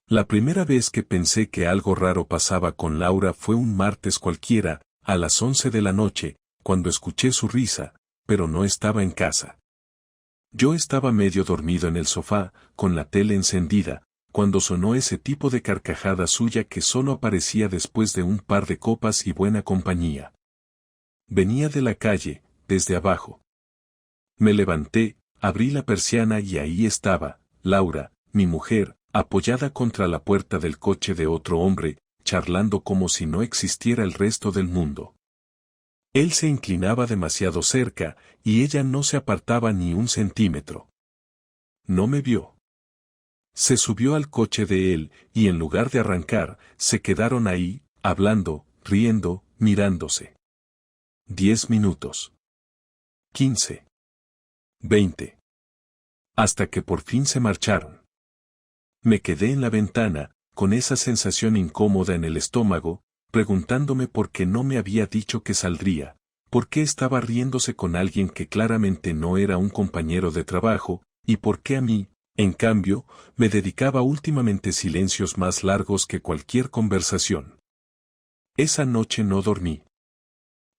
La primera vez que pensé que algo raro pasaba con Laura fue un martes cualquiera, a las 11 de la noche, cuando escuché su risa, pero no estaba en casa. Yo estaba medio dormido en el sofá, con la tele encendida, cuando sonó ese tipo de carcajada suya que solo aparecía después de un par de copas y buena compañía. Venía de la calle, desde abajo. Me levanté, abrí la persiana y ahí estaba, Laura, mi mujer, apoyada contra la puerta del coche de otro hombre, charlando como si no existiera el resto del mundo. Él se inclinaba demasiado cerca, y ella no se apartaba ni un centímetro. No me vio. Se subió al coche de él, y en lugar de arrancar, se quedaron ahí, hablando, riendo, mirándose. 10 minutos. 15. 20. Hasta que por fin se marcharon. Me quedé en la ventana, con esa sensación incómoda en el estómago, preguntándome por qué no me había dicho que saldría, por qué estaba riéndose con alguien que claramente no era un compañero de trabajo, y por qué a mí, en cambio, me dedicaba últimamente silencios más largos que cualquier conversación. Esa noche no dormí.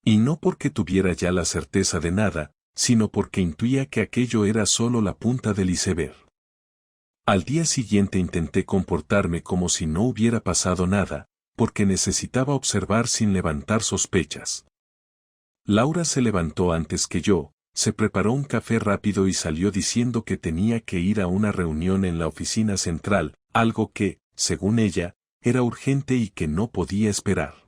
Y no porque tuviera ya la certeza de nada, sino porque intuía que aquello era solo la punta del iceberg. Al día siguiente intenté comportarme como si no hubiera pasado nada, porque necesitaba observar sin levantar sospechas. Laura se levantó antes que yo, se preparó un café rápido y salió diciendo que tenía que ir a una reunión en la oficina central, algo que, según ella, era urgente y que no podía esperar.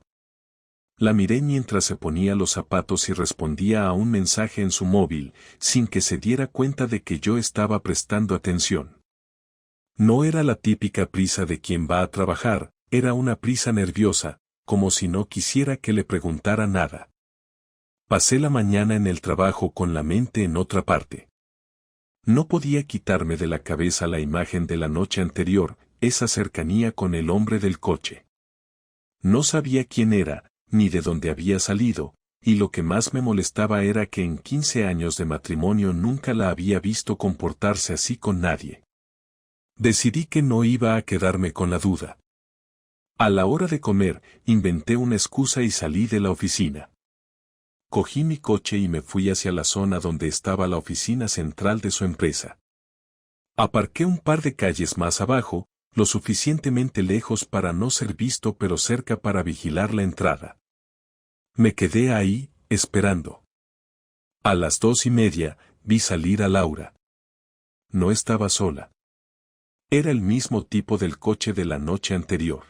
La miré mientras se ponía los zapatos y respondía a un mensaje en su móvil, sin que se diera cuenta de que yo estaba prestando atención. No era la típica prisa de quien va a trabajar, era una prisa nerviosa, como si no quisiera que le preguntara nada. Pasé la mañana en el trabajo con la mente en otra parte. No podía quitarme de la cabeza la imagen de la noche anterior, esa cercanía con el hombre del coche. No sabía quién era, ni de dónde había salido, y lo que más me molestaba era que en 15 años de matrimonio nunca la había visto comportarse así con nadie. Decidí que no iba a quedarme con la duda. A la hora de comer, inventé una excusa y salí de la oficina. Cogí mi coche y me fui hacia la zona donde estaba la oficina central de su empresa. Aparqué un par de calles más abajo, lo suficientemente lejos para no ser visto pero cerca para vigilar la entrada. Me quedé ahí, esperando. A las 2:30, vi salir a Laura. No estaba sola. Era el mismo tipo del coche de la noche anterior.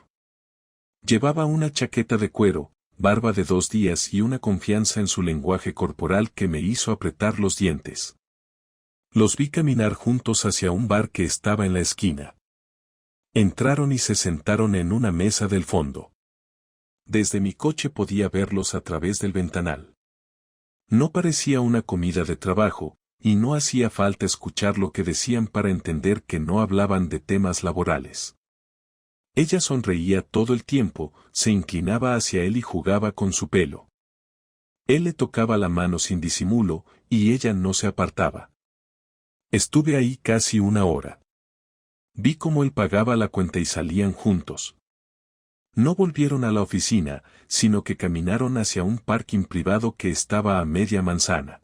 Llevaba una chaqueta de cuero, barba de 2 días y una confianza en su lenguaje corporal que me hizo apretar los dientes. Los vi caminar juntos hacia un bar que estaba en la esquina. Entraron y se sentaron en una mesa del fondo. Desde mi coche podía verlos a través del ventanal. No parecía una comida de trabajo, y no hacía falta escuchar lo que decían para entender que no hablaban de temas laborales. Ella sonreía todo el tiempo, se inclinaba hacia él y jugaba con su pelo. Él le tocaba la mano sin disimulo, y ella no se apartaba. Estuve ahí casi 1 hora. Vi cómo él pagaba la cuenta y salían juntos. No volvieron a la oficina, sino que caminaron hacia un parking privado que estaba a media manzana.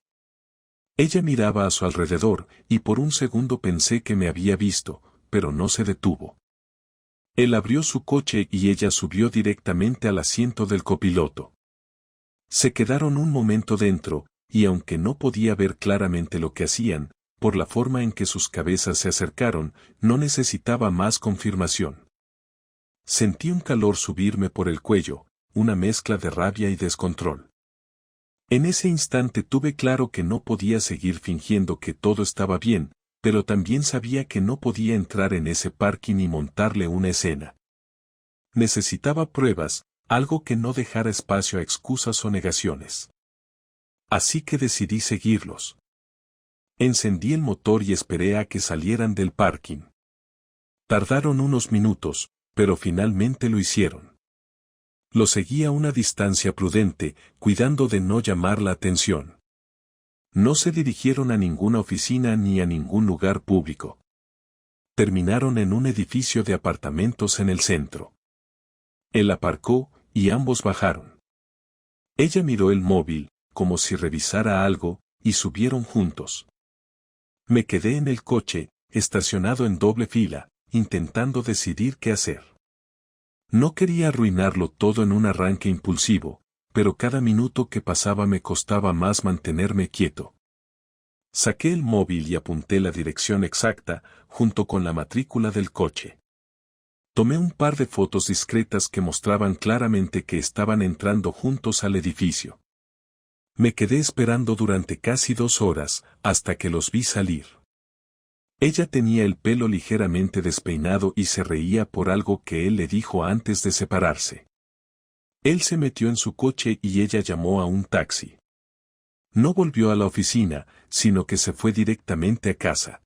Ella miraba a su alrededor, y por un segundo pensé que me había visto, pero no se detuvo. Él abrió su coche y ella subió directamente al asiento del copiloto. Se quedaron un momento dentro, y aunque no podía ver claramente lo que hacían, por la forma en que sus cabezas se acercaron, no necesitaba más confirmación. Sentí un calor subirme por el cuello, una mezcla de rabia y descontrol. En ese instante tuve claro que no podía seguir fingiendo que todo estaba bien, pero también sabía que no podía entrar en ese parking y montarle una escena. Necesitaba pruebas, algo que no dejara espacio a excusas o negaciones. Así que decidí seguirlos. Encendí el motor y esperé a que salieran del parking. Tardaron unos minutos, pero finalmente lo hicieron. Lo seguí a una distancia prudente, cuidando de no llamar la atención. No se dirigieron a ninguna oficina ni a ningún lugar público. Terminaron en un edificio de apartamentos en el centro. Él aparcó, y ambos bajaron. Ella miró el móvil, como si revisara algo, y subieron juntos. Me quedé en el coche, estacionado en doble fila, intentando decidir qué hacer. No quería arruinarlo todo en un arranque impulsivo, pero cada minuto que pasaba me costaba más mantenerme quieto. Saqué el móvil y apunté la dirección exacta, junto con la matrícula del coche. Tomé un par de fotos discretas que mostraban claramente que estaban entrando juntos al edificio. Me quedé esperando durante casi 2 horas, hasta que los vi salir. Ella tenía el pelo ligeramente despeinado y se reía por algo que él le dijo antes de separarse. Él se metió en su coche y ella llamó a un taxi. No volvió a la oficina, sino que se fue directamente a casa.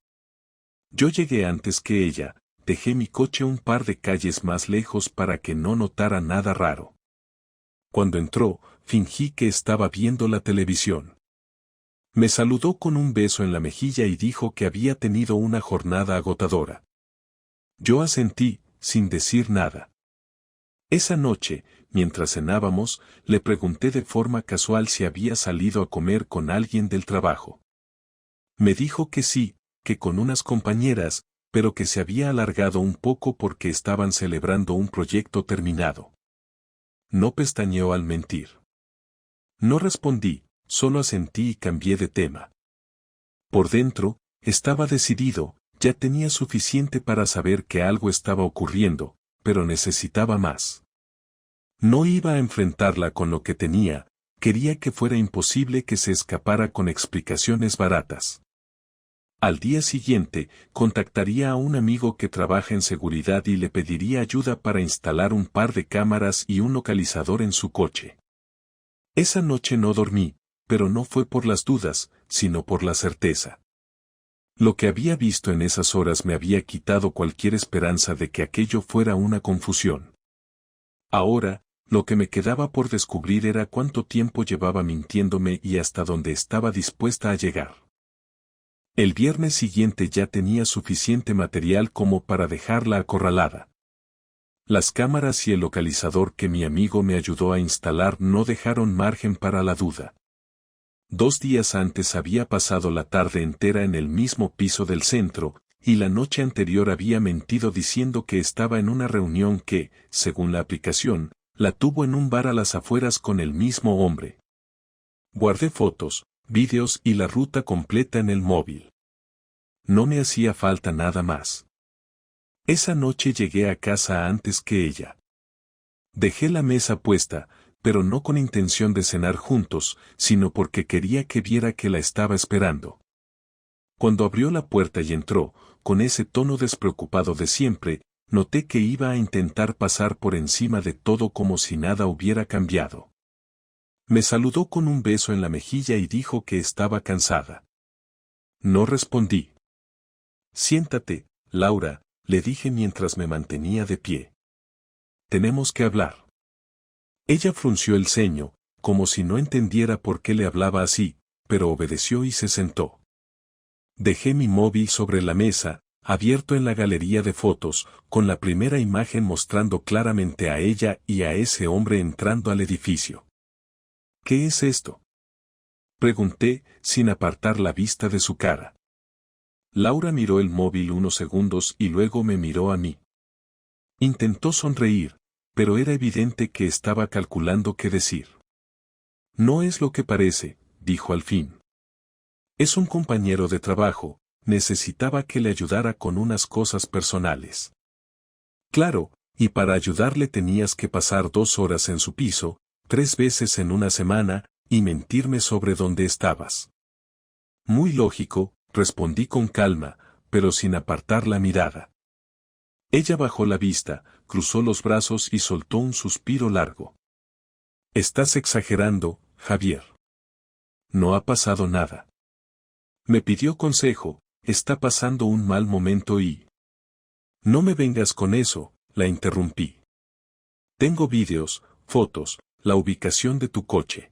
Yo llegué antes que ella, dejé mi coche un par de calles más lejos para que no notara nada raro. Cuando entró, fingí que estaba viendo la televisión. Me saludó con un beso en la mejilla y dijo que había tenido una jornada agotadora. Yo asentí, sin decir nada. Esa noche, mientras cenábamos, le pregunté de forma casual si había salido a comer con alguien del trabajo. Me dijo que sí, que con unas compañeras, pero que se había alargado un poco porque estaban celebrando un proyecto terminado. No pestañeó al mentir. No respondí, solo asentí y cambié de tema. Por dentro, estaba decidido, ya tenía suficiente para saber que algo estaba ocurriendo, pero necesitaba más. No iba a enfrentarla con lo que tenía, quería que fuera imposible que se escapara con explicaciones baratas. Al día siguiente, contactaría a un amigo que trabaja en seguridad y le pediría ayuda para instalar un par de cámaras y un localizador en su coche. Esa noche no dormí, pero no fue por las dudas, sino por la certeza. Lo que había visto en esas horas me había quitado cualquier esperanza de que aquello fuera una confusión. Ahora, lo que me quedaba por descubrir era cuánto tiempo llevaba mintiéndome y hasta dónde estaba dispuesta a llegar. El viernes siguiente ya tenía suficiente material como para dejarla acorralada. Las cámaras y el localizador que mi amigo me ayudó a instalar no dejaron margen para la duda. 2 días antes había pasado la tarde entera en el mismo piso del centro, y la noche anterior había mentido diciendo que estaba en una reunión que, según la aplicación, la tuvo en un bar a las afueras con el mismo hombre. Guardé fotos, vídeos y la ruta completa en el móvil. No me hacía falta nada más. Esa noche llegué a casa antes que ella. Dejé la mesa puesta, pero no con intención de cenar juntos, sino porque quería que viera que la estaba esperando. Cuando abrió la puerta y entró, con ese tono despreocupado de siempre, noté que iba a intentar pasar por encima de todo como si nada hubiera cambiado. Me saludó con un beso en la mejilla y dijo que estaba cansada. No respondí. Siéntate, Laura, le dije mientras me mantenía de pie. Tenemos que hablar. Ella frunció el ceño, como si no entendiera por qué le hablaba así, pero obedeció y se sentó. Dejé mi móvil sobre la mesa, abierto en la galería de fotos, con la primera imagen mostrando claramente a ella y a ese hombre entrando al edificio. ¿Qué es esto?, pregunté, sin apartar la vista de su cara. Laura miró el móvil unos segundos y luego me miró a mí. Intentó sonreír, pero era evidente que estaba calculando qué decir. No es lo que parece, dijo al fin. Es un compañero de trabajo, necesitaba que le ayudara con unas cosas personales. Claro, y para ayudarle tenías que pasar 2 horas en su piso, 3 veces en una semana, y mentirme sobre dónde estabas. Muy lógico, respondí con calma, pero sin apartar la mirada. Ella bajó la vista, cruzó los brazos y soltó un suspiro largo. Estás exagerando, Javier. No ha pasado nada. Me pidió consejo, está pasando un mal momento y... No me vengas con eso, la interrumpí. Tengo vídeos, fotos, la ubicación de tu coche.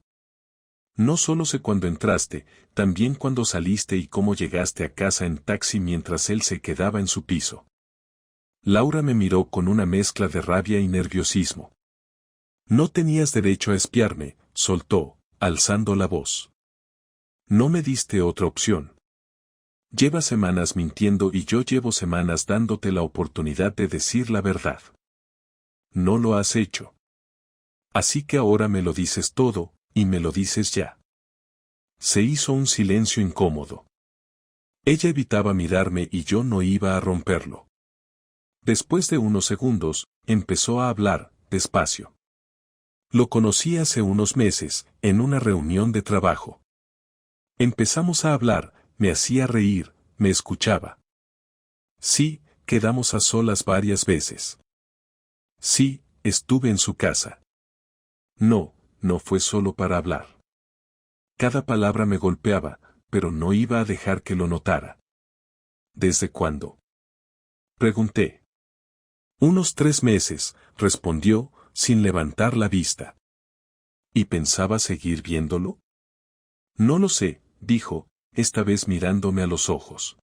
No solo sé cuándo entraste, también cuándo saliste y cómo llegaste a casa en taxi mientras él se quedaba en su piso. Laura me miró con una mezcla de rabia y nerviosismo. No tenías derecho a espiarme, soltó, alzando la voz. No me diste otra opción. Llevas semanas mintiendo y yo llevo semanas dándote la oportunidad de decir la verdad. No lo has hecho. Así que ahora me lo dices todo, y me lo dices ya. Se hizo un silencio incómodo. Ella evitaba mirarme y yo no iba a romperlo. Después de unos segundos, empezó a hablar, despacio. Lo conocí hace unos meses, en una reunión de trabajo. Empezamos a hablar, me hacía reír, me escuchaba. Sí, quedamos a solas varias veces. Sí, estuve en su casa. No, no fue solo para hablar. Cada palabra me golpeaba, pero no iba a dejar que lo notara. ¿Desde cuándo? Pregunté. Unos 3 meses, respondió, sin levantar la vista. ¿Y pensaba seguir viéndolo? No lo sé, dijo, esta vez mirándome a los ojos.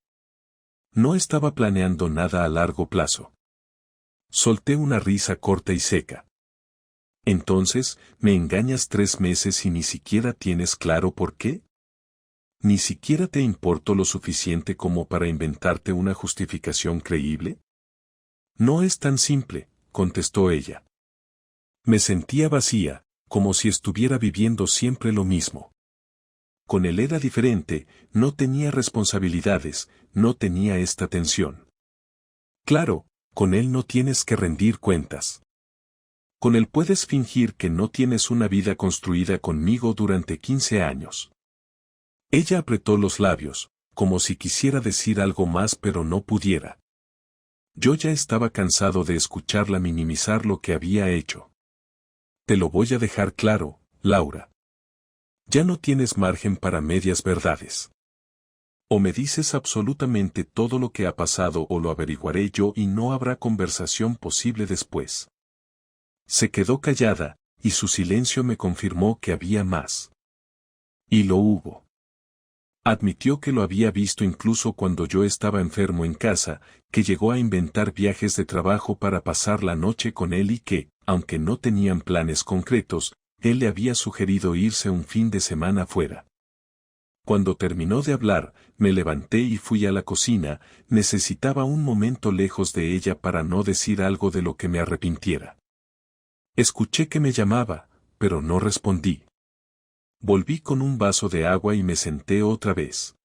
No estaba planeando nada a largo plazo. Solté una risa corta y seca. Entonces, ¿me engañas 3 meses y ni siquiera tienes claro por qué? ¿Ni siquiera te importó lo suficiente como para inventarte una justificación creíble? No es tan simple, contestó ella. Me sentía vacía, como si estuviera viviendo siempre lo mismo. Con él era diferente, no tenía responsabilidades, no tenía esta tensión. Claro, con él no tienes que rendir cuentas. Con él puedes fingir que no tienes una vida construida conmigo durante 15 años. Ella apretó los labios, como si quisiera decir algo más pero no pudiera. Yo ya estaba cansado de escucharla minimizar lo que había hecho. Te lo voy a dejar claro, Laura. Ya no tienes margen para medias verdades. O me dices absolutamente todo lo que ha pasado o lo averiguaré yo y no habrá conversación posible después. Se quedó callada, y su silencio me confirmó que había más. Y lo hubo. Admitió que lo había visto incluso cuando yo estaba enfermo en casa, que llegó a inventar viajes de trabajo para pasar la noche con él y que, aunque no tenían planes concretos, él le había sugerido irse un fin de semana fuera. Cuando terminó de hablar, me levanté y fui a la cocina, necesitaba un momento lejos de ella para no decir algo de lo que me arrepintiera. Escuché que me llamaba, pero no respondí. Volví con un vaso de agua y me senté otra vez.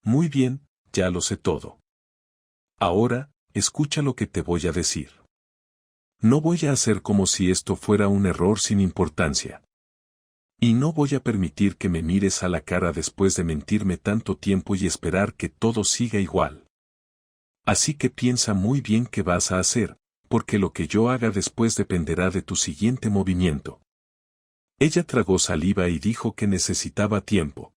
Muy bien, ya lo sé todo. Ahora, escucha lo que te voy a decir. No voy a hacer como si esto fuera un error sin importancia. Y no voy a permitir que me mires a la cara después de mentirme tanto tiempo y esperar que todo siga igual. Así que piensa muy bien qué vas a hacer, porque lo que yo haga después dependerá de tu siguiente movimiento. Ella tragó saliva y dijo que necesitaba tiempo.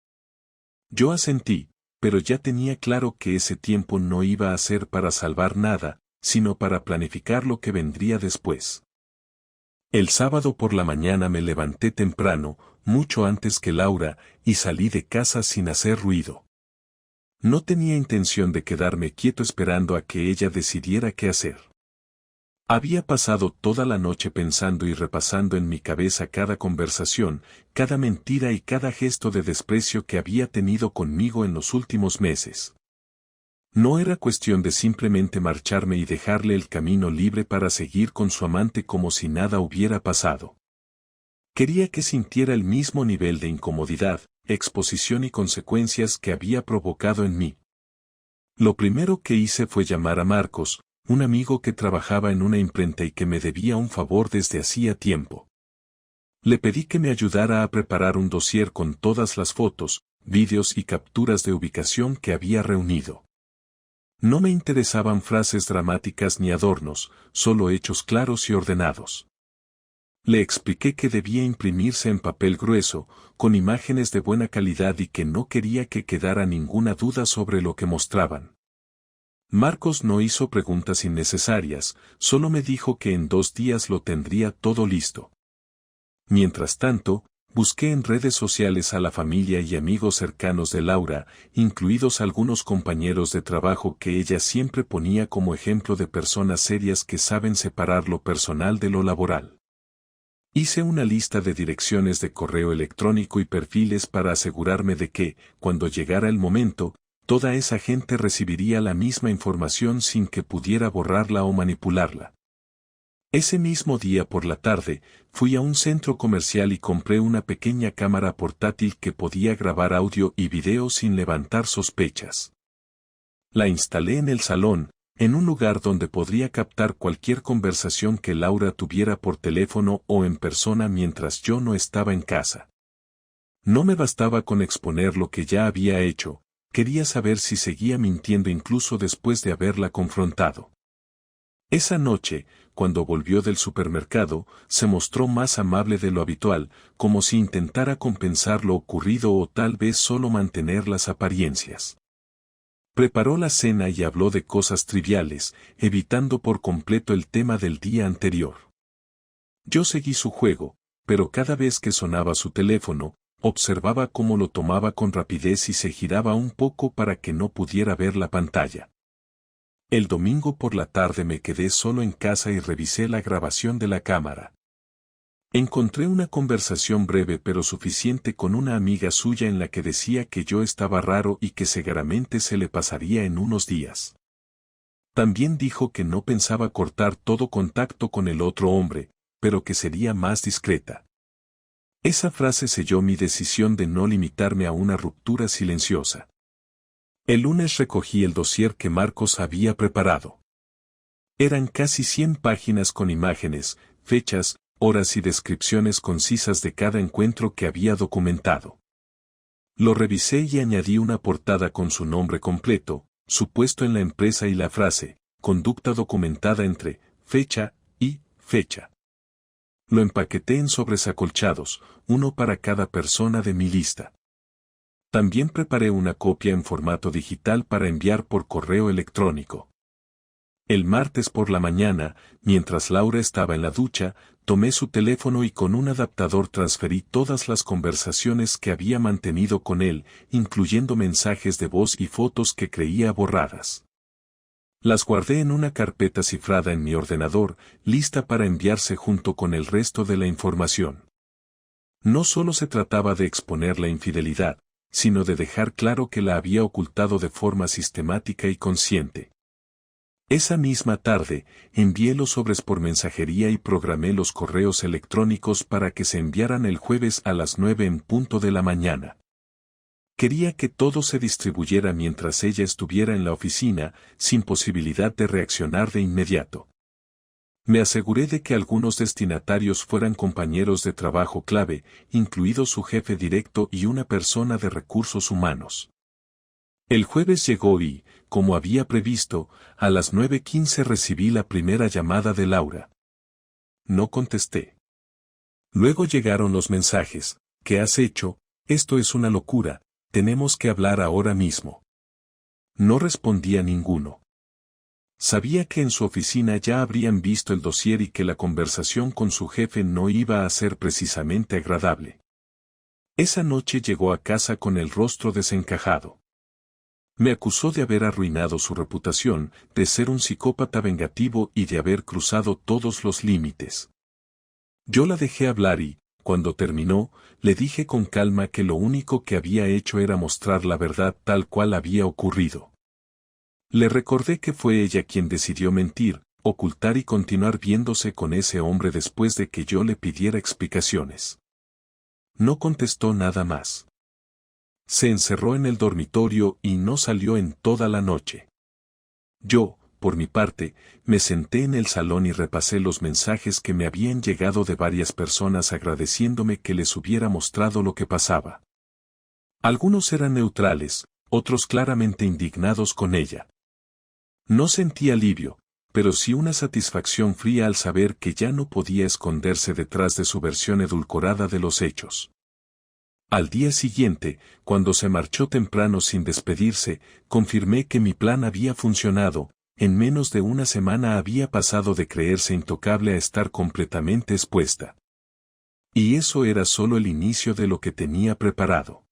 Yo asentí, pero ya tenía claro que ese tiempo no iba a ser para salvar nada, sino para planificar lo que vendría después. El sábado por la mañana me levanté temprano, mucho antes que Laura, y salí de casa sin hacer ruido. No tenía intención de quedarme quieto esperando a que ella decidiera qué hacer. Había pasado toda la noche pensando y repasando en mi cabeza cada conversación, cada mentira y cada gesto de desprecio que había tenido conmigo en los últimos meses. No era cuestión de simplemente marcharme y dejarle el camino libre para seguir con su amante como si nada hubiera pasado. Quería que sintiera el mismo nivel de incomodidad, exposición y consecuencias que había provocado en mí. Lo primero que hice fue llamar a Marcos, un amigo que trabajaba en una imprenta y que me debía un favor desde hacía tiempo. Le pedí que me ayudara a preparar un dossier con todas las fotos, vídeos y capturas de ubicación que había reunido. No me interesaban frases dramáticas ni adornos, solo hechos claros y ordenados. Le expliqué que debía imprimirse en papel grueso, con imágenes de buena calidad y que no quería que quedara ninguna duda sobre lo que mostraban. Marcos no hizo preguntas innecesarias, solo me dijo que en 2 días lo tendría todo listo. Mientras tanto, Busqué en redes sociales a la familia y amigos cercanos de Laura, incluidos algunos compañeros de trabajo que ella siempre ponía como ejemplo de personas serias que saben separar lo personal de lo laboral. Hice una lista de direcciones de correo electrónico y perfiles para asegurarme de que, cuando llegara el momento, toda esa gente recibiría la misma información sin que pudiera borrarla o manipularla. Ese mismo día por la tarde, fui a un centro comercial y compré una pequeña cámara portátil que podía grabar audio y video sin levantar sospechas. La instalé en el salón, en un lugar donde podría captar cualquier conversación que Laura tuviera por teléfono o en persona mientras yo no estaba en casa. No me bastaba con exponer lo que ya había hecho, quería saber si seguía mintiendo incluso después de haberla confrontado. Esa noche, cuando volvió del supermercado, se mostró más amable de lo habitual, como si intentara compensar lo ocurrido o tal vez solo mantener las apariencias. Preparó la cena y habló de cosas triviales, evitando por completo el tema del día anterior. Yo seguí su juego, pero cada vez que sonaba su teléfono, observaba cómo lo tomaba con rapidez y se giraba un poco para que no pudiera ver la pantalla. El domingo por la tarde me quedé solo en casa y revisé la grabación de la cámara. Encontré una conversación breve pero suficiente con una amiga suya en la que decía que yo estaba raro y que seguramente se le pasaría en unos días. También dijo que no pensaba cortar todo contacto con el otro hombre, pero que sería más discreta. Esa frase selló mi decisión de no limitarme a una ruptura silenciosa. El lunes recogí el dossier que Marcos había preparado. Eran casi 100 páginas con imágenes, fechas, horas y descripciones concisas de cada encuentro que había documentado. Lo revisé y añadí una portada con su nombre completo, su puesto en la empresa y la frase, conducta documentada entre fecha y fecha. Lo empaqueté en sobres acolchados, uno para cada persona de mi lista. También preparé una copia en formato digital para enviar por correo electrónico. El martes por la mañana, mientras Laura estaba en la ducha, tomé su teléfono y con un adaptador transferí todas las conversaciones que había mantenido con él, incluyendo mensajes de voz y fotos que creía borradas. Las guardé en una carpeta cifrada en mi ordenador, lista para enviarse junto con el resto de la información. No solo se trataba de exponer la infidelidad, sino de dejar claro que la había ocultado de forma sistemática y consciente. Esa misma tarde, envié los sobres por mensajería y programé los correos electrónicos para que se enviaran el jueves a las 9 en punto de la mañana. Quería que todo se distribuyera mientras ella estuviera en la oficina, sin posibilidad de reaccionar de inmediato. Me aseguré de que algunos destinatarios fueran compañeros de trabajo clave, incluido su jefe directo y una persona de recursos humanos. El jueves llegó y, como había previsto, a las 9:15 recibí la primera llamada de Laura. No contesté. Luego llegaron los mensajes: ¿qué has hecho? Esto es una locura, tenemos que hablar ahora mismo. No respondí a ninguno. Sabía que en su oficina ya habrían visto el dossier y que la conversación con su jefe no iba a ser precisamente agradable. Esa noche llegó a casa con el rostro desencajado. Me acusó de haber arruinado su reputación, de ser un psicópata vengativo y de haber cruzado todos los límites. Yo la dejé hablar y, cuando terminó, le dije con calma que lo único que había hecho era mostrar la verdad tal cual había ocurrido. Le recordé que fue ella quien decidió mentir, ocultar y continuar viéndose con ese hombre después de que yo le pidiera explicaciones. No contestó nada más. Se encerró en el dormitorio y no salió en toda la noche. Yo, por mi parte, me senté en el salón y repasé los mensajes que me habían llegado de varias personas agradeciéndome que les hubiera mostrado lo que pasaba. Algunos eran neutrales, otros claramente indignados con ella. No sentí alivio, pero sí una satisfacción fría al saber que ya no podía esconderse detrás de su versión edulcorada de los hechos. Al día siguiente, cuando se marchó temprano sin despedirse, confirmé que mi plan había funcionado. En menos de una semana había pasado de creerse intocable a estar completamente expuesta. Y eso era solo el inicio de lo que tenía preparado.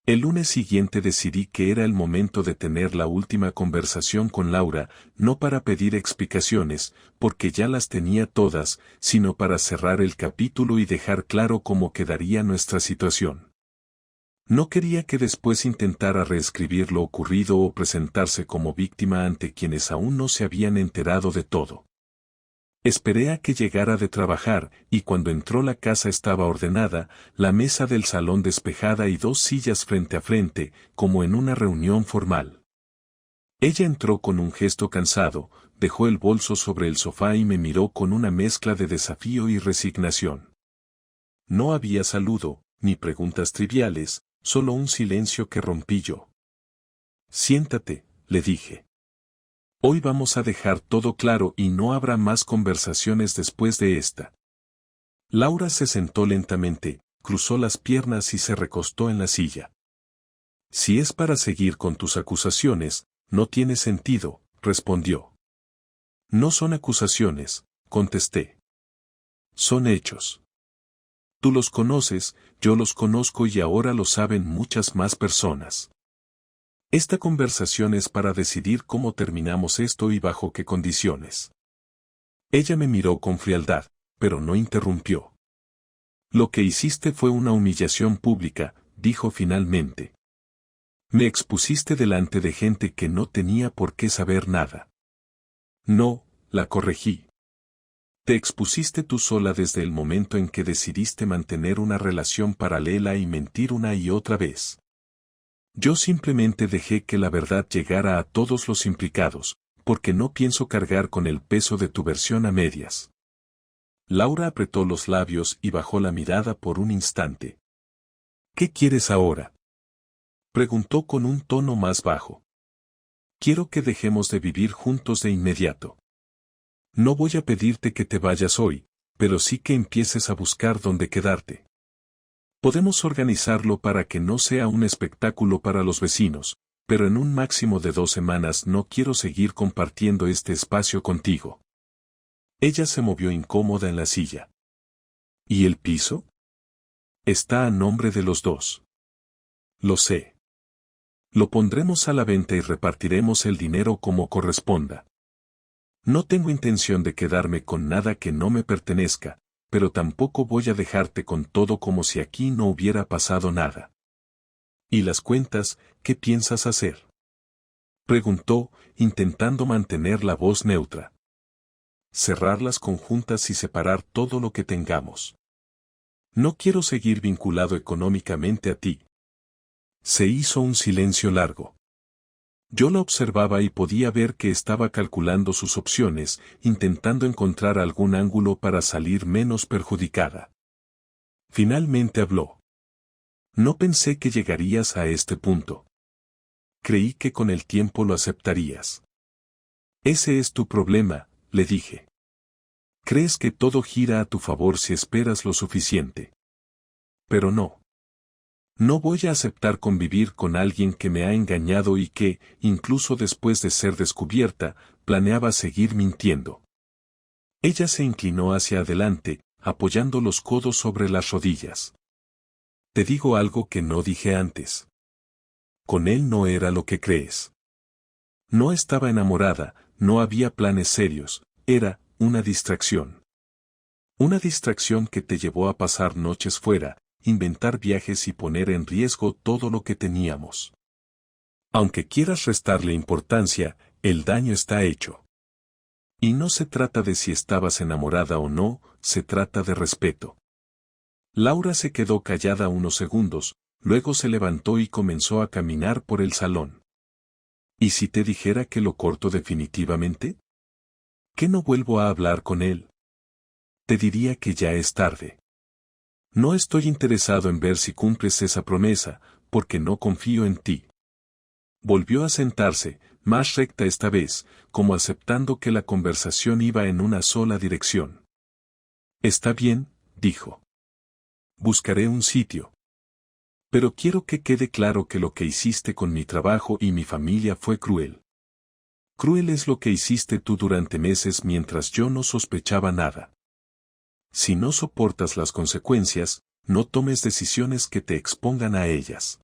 El lunes siguiente decidí que era el momento de tener la última conversación con Laura, no para pedir explicaciones, porque ya las tenía todas, sino para cerrar el capítulo y dejar claro cómo quedaría nuestra situación. No quería que después intentara reescribir lo ocurrido o presentarse como víctima ante quienes aún no se habían enterado de todo. Esperé a que llegara de trabajar, y cuando entró la casa estaba ordenada, la mesa del salón despejada y 2 sillas frente a frente, como en una reunión formal. Ella entró con un gesto cansado, dejó el bolso sobre el sofá y me miró con una mezcla de desafío y resignación. No había saludo, ni preguntas triviales, solo un silencio que rompí yo. Siéntate, le dije. Hoy vamos a dejar todo claro y no habrá más conversaciones después de esta. Laura se sentó lentamente, cruzó las piernas y se recostó en la silla. Si es para seguir con tus acusaciones, no tiene sentido, respondió. No son acusaciones, contesté. Son hechos. Tú los conoces, yo los conozco y ahora lo saben muchas más personas. Esta conversación es para decidir cómo terminamos esto y bajo qué condiciones. Ella me miró con frialdad, pero no interrumpió. Lo que hiciste fue una humillación pública, dijo finalmente. Me expusiste delante de gente que no tenía por qué saber nada. No, la corregí. Te expusiste tú sola desde el momento en que decidiste mantener una relación paralela y mentir una y otra vez. Yo simplemente dejé que la verdad llegara a todos los implicados, porque no pienso cargar con el peso de tu versión a medias. Laura apretó los labios y bajó la mirada por un instante. ¿Qué quieres ahora?, preguntó con un tono más bajo. Quiero que dejemos de vivir juntos de inmediato. No voy a pedirte que te vayas hoy, pero sí que empieces a buscar dónde quedarte. Podemos organizarlo para que no sea un espectáculo para los vecinos, pero en un máximo de 2 semanas no quiero seguir compartiendo este espacio contigo. Ella se movió incómoda en la silla. ¿Y el piso? Está a nombre de los dos. Lo sé. Lo pondremos a la venta y repartiremos el dinero como corresponda. No tengo intención de quedarme con nada que no me pertenezca, pero tampoco voy a dejarte con todo como si aquí no hubiera pasado nada. ¿Y las cuentas, qué piensas hacer?, preguntó, intentando mantener la voz neutra. Cerrarlas conjuntas y separar todo lo que tengamos. No quiero seguir vinculado económicamente a ti. Se hizo un silencio largo. Yo la observaba y podía ver que estaba calculando sus opciones, intentando encontrar algún ángulo para salir menos perjudicada. Finalmente habló. No pensé que llegarías a este punto. Creí que con el tiempo lo aceptarías. Ese es tu problema, le dije. Crees que todo gira a tu favor si esperas lo suficiente. Pero no. No voy a aceptar convivir con alguien que me ha engañado y que, incluso después de ser descubierta, planeaba seguir mintiendo. Ella se inclinó hacia adelante, apoyando los codos sobre las rodillas. Te digo algo que no dije antes. Con él no era lo que crees. No estaba enamorada, no había planes serios, era una distracción. Una distracción que te llevó a pasar noches fuera, inventar viajes y poner en riesgo todo lo que teníamos. Aunque quieras restarle importancia, el daño está hecho. Y no se trata de si estabas enamorada o no, se trata de respeto. Laura se quedó callada unos segundos, luego se levantó y comenzó a caminar por el salón. ¿Y si te dijera que lo corto definitivamente? ¿Que no vuelvo a hablar con él? Te diría que ya es tarde. No estoy interesado en ver si cumples esa promesa, porque no confío en ti. Volvió a sentarse, más recta esta vez, como aceptando que la conversación iba en una sola dirección. Está bien, dijo. Buscaré un sitio. Pero quiero que quede claro que lo que hiciste con mi trabajo y mi familia fue cruel. Cruel es lo que hiciste tú durante meses mientras yo no sospechaba nada. Si no soportas las consecuencias, no tomes decisiones que te expongan a ellas.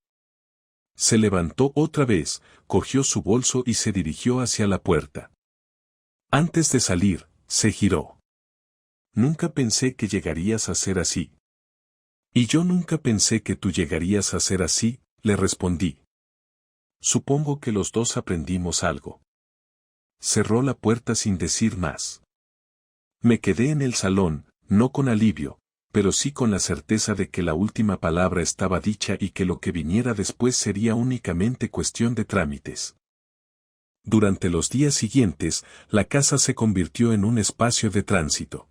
Se levantó otra vez, cogió su bolso y se dirigió hacia la puerta. Antes de salir, se giró. Nunca pensé que llegarías a ser así. Y yo nunca pensé que tú llegarías a ser así, le respondí. Supongo que los dos aprendimos algo. Cerró la puerta sin decir más. Me quedé en el salón, no con alivio, pero sí con la certeza de que la última palabra estaba dicha y que lo que viniera después sería únicamente cuestión de trámites. Durante los días siguientes, la casa se convirtió en un espacio de tránsito.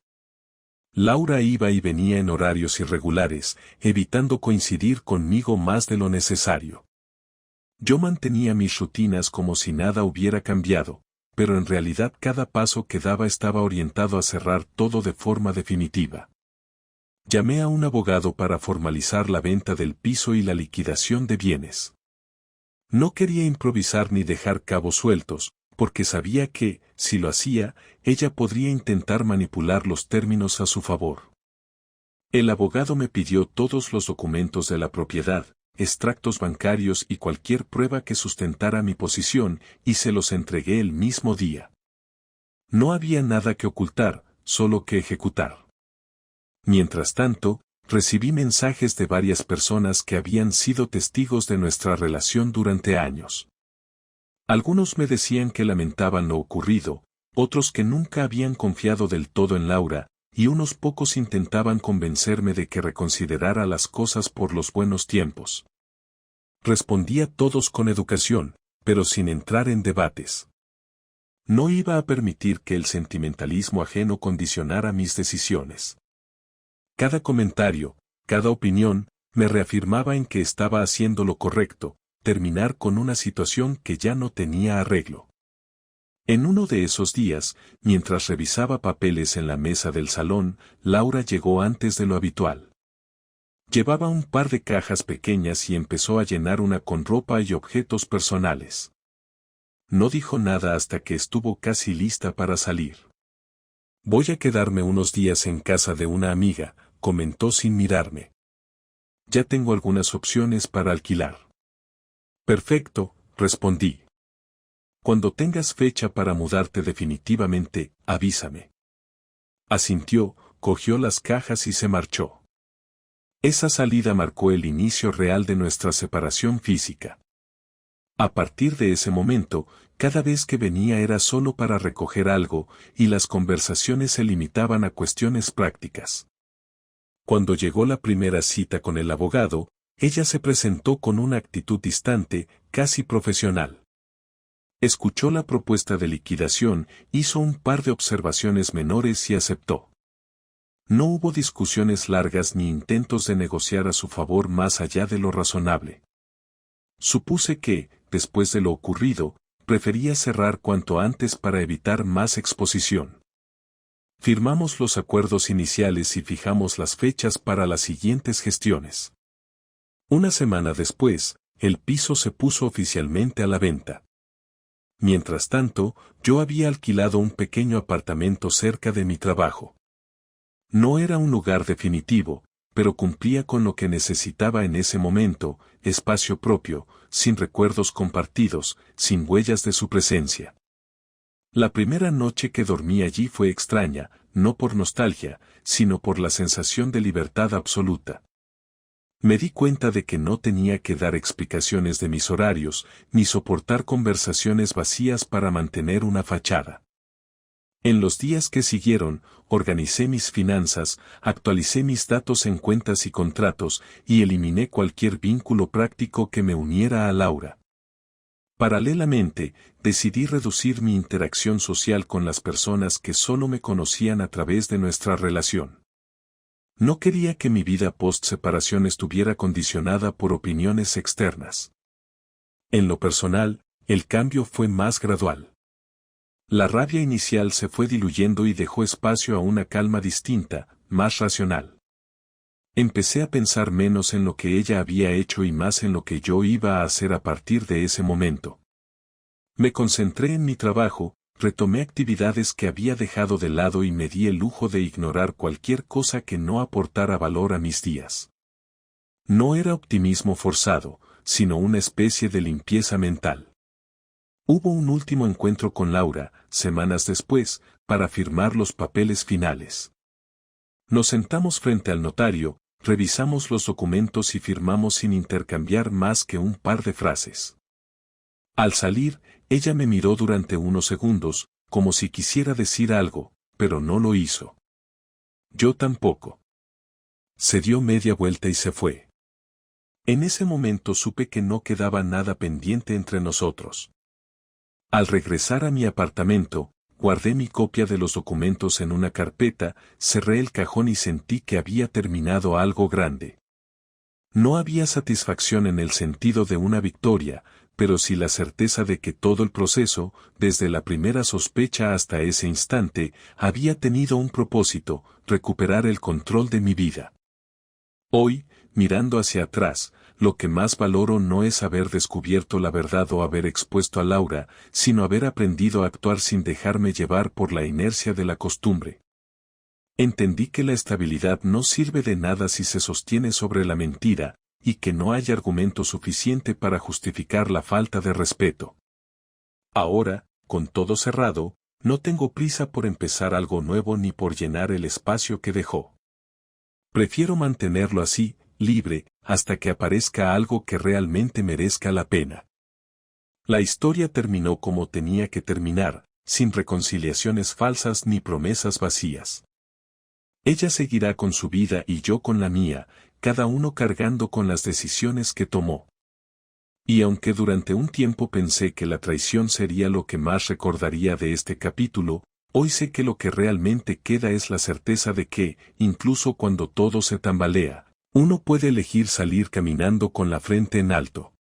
Laura iba y venía en horarios irregulares, evitando coincidir conmigo más de lo necesario. Yo mantenía mis rutinas como si nada hubiera cambiado, pero en realidad cada paso que daba estaba orientado a cerrar todo de forma definitiva. Llamé a un abogado para formalizar la venta del piso y la liquidación de bienes. No quería improvisar ni dejar cabos sueltos, porque sabía que, si lo hacía, ella podría intentar manipular los términos a su favor. El abogado me pidió todos los documentos de la propiedad, extractos bancarios y cualquier prueba que sustentara mi posición, y se los entregué el mismo día. No había nada que ocultar, solo que ejecutar. Mientras tanto, recibí mensajes de varias personas que habían sido testigos de nuestra relación durante años. Algunos me decían que lamentaban lo ocurrido, otros que nunca habían confiado del todo en Laura, y unos pocos intentaban convencerme de que reconsiderara las cosas por los buenos tiempos. Respondí a todos con educación, pero sin entrar en debates. No iba a permitir que el sentimentalismo ajeno condicionara mis decisiones. Cada comentario, cada opinión, me reafirmaba en que estaba haciendo lo correcto, terminar con una situación que ya no tenía arreglo. En uno de esos días, mientras revisaba papeles en la mesa del salón, Laura llegó antes de lo habitual. Llevaba un par de cajas pequeñas y empezó a llenar una con ropa y objetos personales. No dijo nada hasta que estuvo casi lista para salir. Voy a quedarme unos días en casa de una amiga, comentó sin mirarme. Ya tengo algunas opciones para alquilar. Perfecto, respondí. Cuando tengas fecha para mudarte definitivamente, avísame. Asintió, cogió las cajas y se marchó. Esa salida marcó el inicio real de nuestra separación física. A partir de ese momento, cada vez que venía era solo para recoger algo, y las conversaciones se limitaban a cuestiones prácticas. Cuando llegó la primera cita con el abogado, ella se presentó con una actitud distante, casi profesional. Escuchó la propuesta de liquidación, hizo un par de observaciones menores y aceptó. No hubo discusiones largas ni intentos de negociar a su favor más allá de lo razonable. Supuse que, después de lo ocurrido, prefería cerrar cuanto antes para evitar más exposición. Firmamos los acuerdos iniciales y fijamos las fechas para las siguientes gestiones. Una semana después, el piso se puso oficialmente a la venta. Mientras tanto, yo había alquilado un pequeño apartamento cerca de mi trabajo. No era un lugar definitivo, pero cumplía con lo que necesitaba en ese momento, espacio propio, sin recuerdos compartidos, sin huellas de su presencia. La primera noche que dormí allí fue extraña, no por nostalgia, sino por la sensación de libertad absoluta. Me di cuenta de que no tenía que dar explicaciones de mis horarios, ni soportar conversaciones vacías para mantener una fachada. En los días que siguieron, organicé mis finanzas, actualicé mis datos en cuentas y contratos, y eliminé cualquier vínculo práctico que me uniera a Laura. Paralelamente, decidí reducir mi interacción social con las personas que solo me conocían a través de nuestra relación. No quería que mi vida post-separación estuviera condicionada por opiniones externas. En lo personal, el cambio fue más gradual. La rabia inicial se fue diluyendo y dejó espacio a una calma distinta, más racional. Empecé a pensar menos en lo que ella había hecho y más en lo que yo iba a hacer a partir de ese momento. Me concentré en mi trabajo, retomé actividades que había dejado de lado y me di el lujo de ignorar cualquier cosa que no aportara valor a mis días. No era optimismo forzado, sino una especie de limpieza mental. Hubo un último encuentro con Laura, semanas después, para firmar los papeles finales. Nos sentamos frente al notario, revisamos los documentos y firmamos sin intercambiar más que un par de frases. Al salir, ella me miró durante unos segundos, como si quisiera decir algo, pero no lo hizo. Yo tampoco. Se dio media vuelta y se fue. En ese momento supe que no quedaba nada pendiente entre nosotros. Al regresar a mi apartamento, guardé mi copia de los documentos en una carpeta, cerré el cajón y sentí que había terminado algo grande. No había satisfacción en el sentido de una victoria, pero sí la certeza de que todo el proceso, desde la primera sospecha hasta ese instante, había tenido un propósito: recuperar el control de mi vida. Hoy, mirando hacia atrás, lo que más valoro no es haber descubierto la verdad o haber expuesto a Laura, sino haber aprendido a actuar sin dejarme llevar por la inercia de la costumbre. Entendí que la estabilidad no sirve de nada si se sostiene sobre la mentira, y que no hay argumento suficiente para justificar la falta de respeto. Ahora, con todo cerrado, no tengo prisa por empezar algo nuevo ni por llenar el espacio que dejó. Prefiero mantenerlo así, libre, hasta que aparezca algo que realmente merezca la pena. La historia terminó como tenía que terminar, sin reconciliaciones falsas ni promesas vacías. Ella seguirá con su vida y yo con la mía, cada uno cargando con las decisiones que tomó. Y aunque durante un tiempo pensé que la traición sería lo que más recordaría de este capítulo, hoy sé que lo que realmente queda es la certeza de que, incluso cuando todo se tambalea, uno puede elegir salir caminando con la frente en alto.